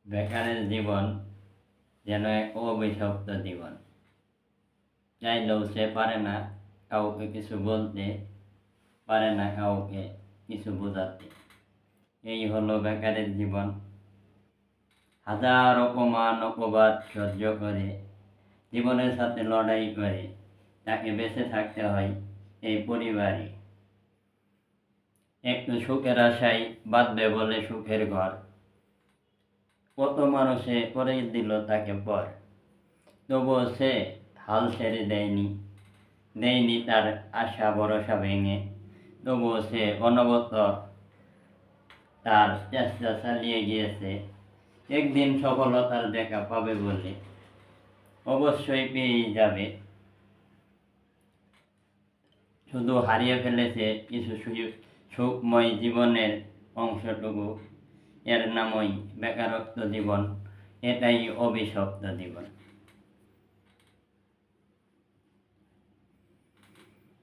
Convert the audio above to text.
বেকারের জীবন যেন এক অভিশপ্ত জীবন। চাইলেও সে পারে না কাউকে কিছু বলতে, পারে না কাউকে কিছু বোঝাতে। এই হলো বেকারের জীবন। হাজার অপমান অপবাদ সহ্য করে জীবনের সাথে লড়াই করে তাকে বেঁচে থাকতে হয় এই পরিবারে। একটু সুখের আশায় বাঁধবে বলে সুখের ঘর, কত মানুষে করে দিল তাকে পর, তবুও সে হাল ছেড়ে দেয়নি তার আশা ভরসা ভেঙে। তবুও সে অনবরত তার চেষ্টা চালিয়ে গিয়েছে একদিন সফলতার দেখা পাবে বলে। অবশ্যই পেয়েই যাবে, শুধু হারিয়ে ফেলেছে কিছু সুখময় জীবনের অংশটুকু। এর নামই বেকারত্ব জীবন, এটাই অভিশপ্ত জীবন।